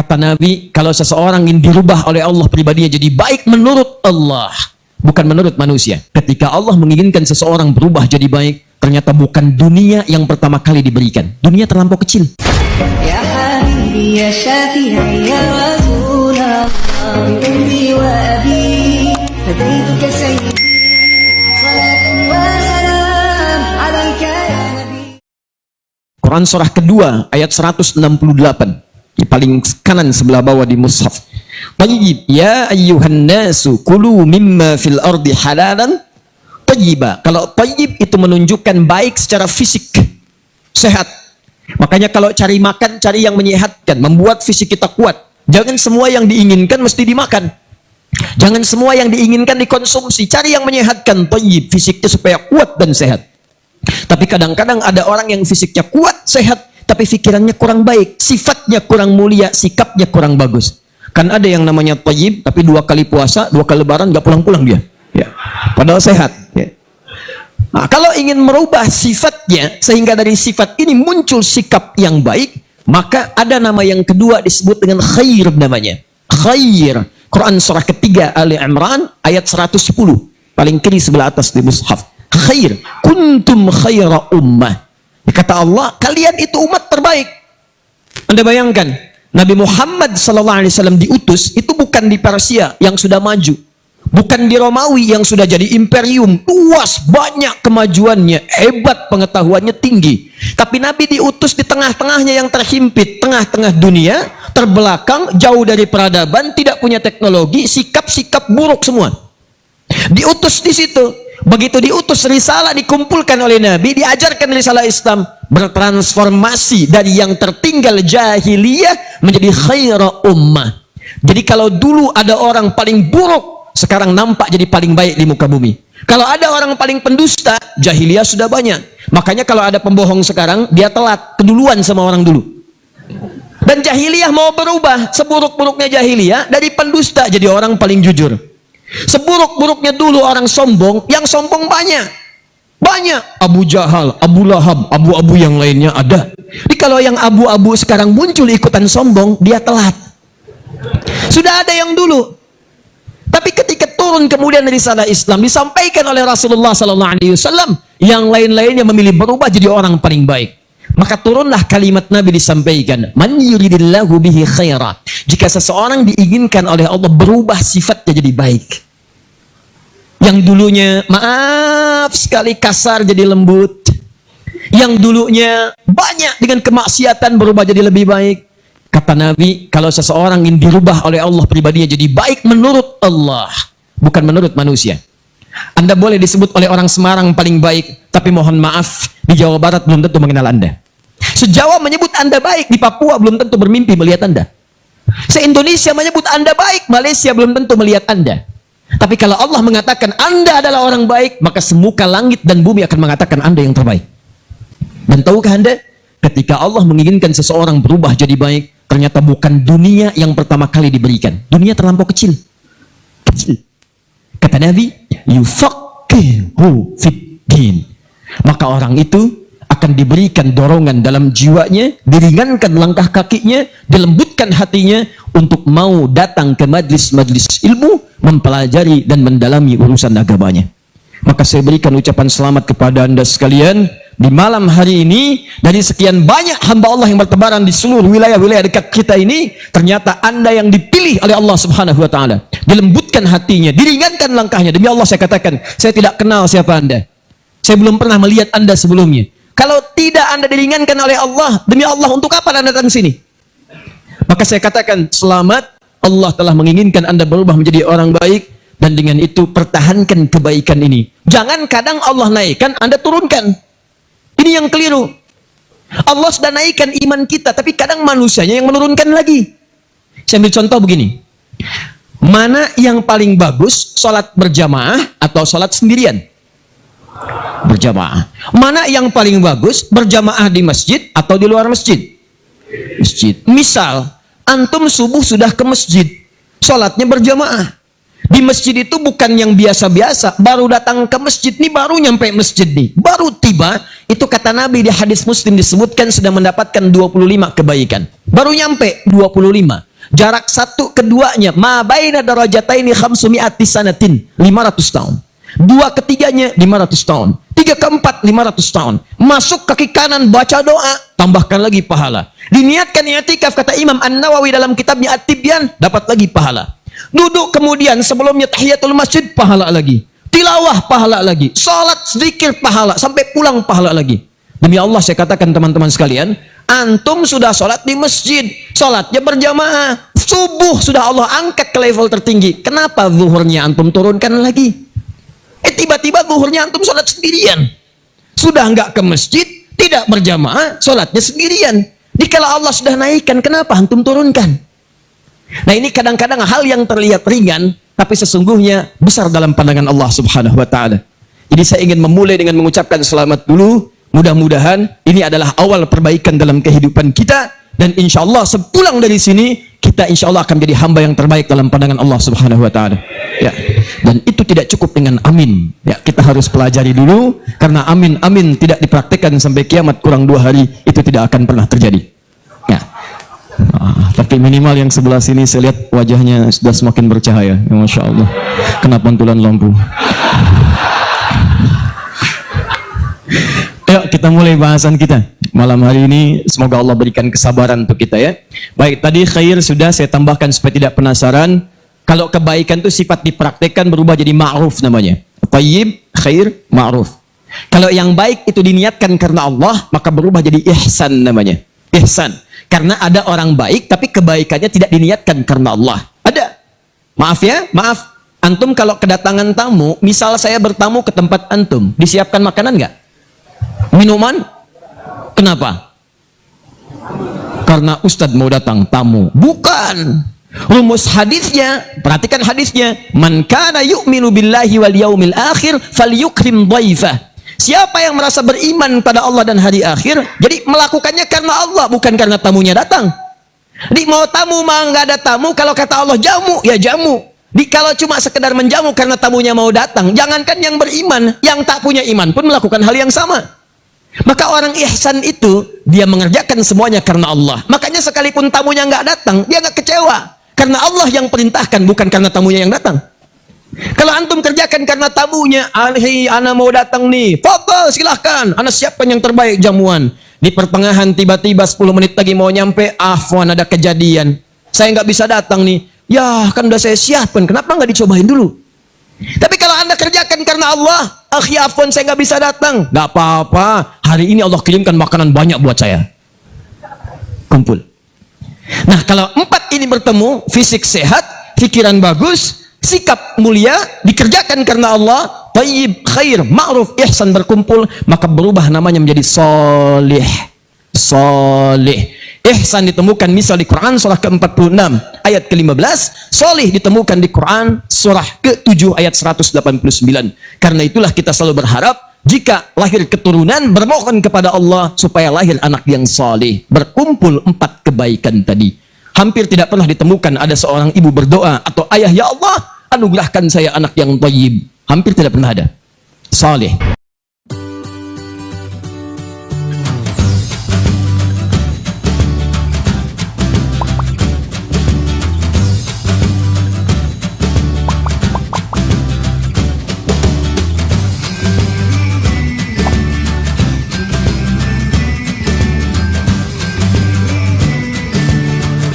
Kata Nabi, kalau seseorang ingin dirubah oleh Allah pribadinya jadi baik menurut Allah, bukan menurut manusia. Ketika Allah menginginkan seseorang berubah jadi baik, ternyata bukan dunia yang pertama kali diberikan. Dunia terlampau kecil. Ya Habibi, ya Syafi'i, ya Rasulullah, bi ummi wa abi, fadilka sayyidi, salatu wa salam alaika ya Nabi. Quran surah kedua ayat 168. Di paling kanan sebelah bawah di mushaf. Tayyib ya ayyuhan nasu kulu mimma fil ardi halalan tayyiba. Kalau tayyib itu menunjukkan baik secara fisik, sehat. Makanya kalau cari makan, cari yang menyehatkan, membuat fisik kita kuat. Jangan semua yang diinginkan mesti dimakan. Jangan semua yang diinginkan dikonsumsi. Cari yang menyehatkan, tayyib, fisiknya supaya kuat dan sehat. Tapi kadang-kadang ada orang yang fisiknya kuat, sehat, tapi pikirannya kurang baik, sifatnya kurang mulia, sikapnya kurang bagus. Kan ada yang namanya tayyib, tapi 2 kali puasa, 2 kali lebaran nggak pulang-pulang dia. Ya. Padahal sehat. Ya. Nah, kalau ingin merubah sifatnya, sehingga dari sifat ini muncul sikap yang baik, maka ada nama yang kedua disebut dengan khair namanya. Khair. Quran surah ketiga Ali Imran ayat 110. Paling kiri sebelah atas di mushaf. Khair. Kuntum khaira ummah. Kata Allah, kalian itu umat terbaik. Anda bayangkan, Nabi Muhammad SAW diutus, itu bukan di Persia yang sudah maju. Bukan di Romawi yang sudah jadi imperium. Luas, banyak kemajuannya, hebat pengetahuannya tinggi. Tapi Nabi diutus di tengah-tengahnya yang terhimpit. Tengah-tengah dunia, terbelakang, jauh dari peradaban, tidak punya teknologi, sikap-sikap buruk semua. Diutus di situ. Begitu diutus, risalah dikumpulkan oleh Nabi, diajarkan risalah Islam, bertransformasi dari yang tertinggal jahiliyah menjadi khaira ummah. Jadi kalau dulu ada orang paling buruk, sekarang nampak jadi paling baik di muka bumi. Kalau ada orang paling pendusta, jahiliyah sudah banyak. Makanya kalau ada pembohong sekarang, dia telat, keduluan sama orang dulu. Dan jahiliyah mau berubah, seburuk-buruknya jahiliyah, dari pendusta jadi orang paling jujur. Seburuk-buruknya dulu orang sombong, yang sombong banyak. Abu Jahal, Abu Lahab, abu-abu yang lainnya ada. Jadi kalau yang abu-abu sekarang muncul ikutan sombong, dia telat. Sudah ada yang dulu. Tapi ketika turun kemudian risalah Islam disampaikan oleh Rasulullah SAW, yang lain-lainnya memilih berubah jadi orang paling baik. Maka turunlah kalimat Nabi disampaikan, man yuridillahu bihi khaira. Jika seseorang diinginkan oleh Allah berubah sifatnya jadi baik. Yang dulunya maaf sekali kasar jadi lembut. Yang dulunya banyak dengan kemaksiatan berubah jadi lebih baik. Kata Nabi, kalau seseorang ingin dirubah oleh Allah pribadinya jadi baik menurut Allah, bukan menurut manusia. Anda boleh disebut oleh orang Semarang paling baik, tapi mohon maaf, di Jawa Barat belum tentu mengenal Anda. Se-Jawa menyebut Anda baik, di Papua belum tentu bermimpi melihat Anda. Se-Indonesia menyebut Anda baik, Malaysia belum tentu melihat Anda. Tapi kalau Allah mengatakan Anda adalah orang baik, maka semuka langit dan bumi akan mengatakan Anda yang terbaik. Dan tahukah Anda, ketika Allah menginginkan seseorang berubah jadi baik, ternyata bukan dunia yang pertama kali diberikan. Dunia terlampau kecil. Kata Nabi, yufaqihu fiddin. Maka orang itu akan diberikan dorongan dalam jiwanya, diringankan langkah kakinya, dilembutkan hatinya untuk mau datang ke majlis-majlis ilmu, mempelajari dan mendalami urusan agamanya. Maka saya berikan ucapan selamat kepada Anda sekalian di malam hari ini. Dari sekian banyak hamba Allah yang bertebaran di seluruh wilayah-wilayah dekat kita ini, ternyata Anda yang dipilih oleh Allah Subhanahu wa taala. Dilembutkan hatinya, diringankan langkahnya. Demi Allah saya katakan, saya tidak kenal siapa Anda. Saya belum pernah melihat Anda sebelumnya. Kalau tidak Anda diringankan oleh Allah, demi Allah untuk apa Anda datang sini? Maka saya katakan, selamat, Allah telah menginginkan Anda berubah menjadi orang baik, dan dengan itu pertahankan kebaikan ini. Jangan kadang Allah naikkan, Anda turunkan. Ini yang keliru. Allah sudah naikkan iman kita, tapi kadang manusianya yang menurunkan lagi. Saya ambil contoh begini. Mana yang paling bagus, sholat berjamaah atau sholat sendirian? Berjamaah. Mana yang paling bagus, berjamaah di masjid atau di luar masjid? Masjid. Misal, antum subuh sudah ke masjid, sholatnya berjamaah. Di masjid itu bukan yang biasa-biasa, baru datang ke masjid nih, baru nyampe masjid nih, baru tiba, itu kata Nabi di hadis Muslim disebutkan sudah mendapatkan 25 kebaikan. Baru nyampe 25. Jarak satu keduanya, ma baina darajataini khamsumi'ati sanatin, 500 tahun. Dua ketiganya 500 tahun. Tiga keempat 500 tahun. Masuk kaki kanan baca doa, tambahkan lagi pahala. Diniatkan i'tikaf kata Imam An-Nawawi dalam kitabnya At-Tibyan, dapat lagi pahala. Duduk kemudian sebelumnya tahiyatul masjid, pahala lagi. Tilawah, pahala lagi. Salat zikir, pahala. Sampai pulang, pahala lagi. Demi Allah saya katakan teman-teman sekalian, antum sudah sholat di masjid, sholatnya berjamaah, subuh sudah Allah angkat ke level tertinggi. Kenapa zuhurnya antum turunkan lagi? Tiba-tiba zuhurnya antum sholat sendirian. Sudah enggak ke masjid, tidak berjamaah, sholatnya sendirian. Dikala Allah sudah naikkan, kenapa antum turunkan? Nah, ini kadang-kadang hal yang terlihat ringan, tapi sesungguhnya besar dalam pandangan Allah Subhanahu wa Ta'ala. Jadi saya ingin memulai dengan mengucapkan selamat dulu. Mudah-mudahan ini adalah awal perbaikan dalam kehidupan kita, dan insya Allah sepulang dari sini kita insya Allah akan menjadi hamba yang terbaik dalam pandangan Allah Subhanahu wa Ta'ala. Ya, dan itu tidak cukup dengan amin. Ya, kita harus pelajari dulu, karena amin tidak dipraktikkan sampai kiamat kurang 2 hari, itu tidak akan pernah terjadi. Ya. Tapi minimal yang sebelah sini saya lihat wajahnya sudah semakin bercahaya. Ya, Masya Allah, kena pantulan lampu. Yuk kita mulai bahasan kita malam hari ini. Semoga Allah berikan kesabaran untuk kita ya. Baik, tadi khair sudah saya tambahkan supaya tidak penasaran. Kalau kebaikan itu sifat dipraktekkan berubah jadi ma'ruf namanya. Thayyib, khair, ma'ruf. Kalau yang baik itu diniatkan karena Allah, maka berubah jadi ihsan namanya. Ihsan. Karena ada orang baik tapi kebaikannya tidak diniatkan karena Allah. Ada. Maaf ya, maaf. Antum kalau kedatangan tamu, misal saya bertamu ke tempat antum, disiapkan makanan nggak? Minuman? Kenapa? Karena Ustadz mau datang tamu. Bukan. Rumus hadisnya, perhatikan hadisnya. Man kana yu'minu billahi wal yaumil akhir falyukrim dhaifah. Siapa yang merasa beriman pada Allah dan hari akhir, jadi melakukannya karena Allah, bukan karena tamunya datang. Jadi mau tamu mah nggak ada tamu, kalau kata Allah jamu, ya jamu. Kalau cuma sekedar menjamu karena tamunya mau datang, jangankan yang beriman, yang tak punya iman pun melakukan hal yang sama. Maka orang ihsan itu, dia mengerjakan semuanya karena Allah. Makanya sekalipun tamunya nggak datang, dia nggak kecewa. Karena Allah yang perintahkan, bukan karena tamunya yang datang. Kalau antum kerjakan karena tamunya, ana mau datang nih, foto silahkan, ana siapkan yang terbaik jamuan. Di pertengahan tiba-tiba 10 menit lagi mau nyampe, afwan ada kejadian. Saya nggak bisa datang nih. Ya kan udah saya siapkan, kenapa nggak dicobain dulu? Tapi kalau anda kerjakan karena Allah, akhi afwan saya nggak bisa datang, nggak apa-apa. Hari ini Allah kirimkan makanan banyak buat saya. Kumpul. Nah kalau 4 ini bertemu, fisik sehat, pikiran bagus, sikap mulia, dikerjakan karena Allah, thayyib, khair, ma'ruf, ihsan berkumpul, maka berubah namanya menjadi soleh. Soleh. Ihsan ditemukan misal di Quran surah ke-46 ayat ke-15, soleh ditemukan di Quran surah ke-7 ayat 189. Karena itulah kita selalu berharap jika lahir keturunan, bermohon kepada Allah supaya lahir anak yang soleh. Berkumpul 4 kebaikan tadi. Hampir tidak pernah ditemukan ada seorang ibu berdoa atau ayah, ya Allah anugerahkan saya anak yang thayyib. Hampir tidak pernah ada. Soleh.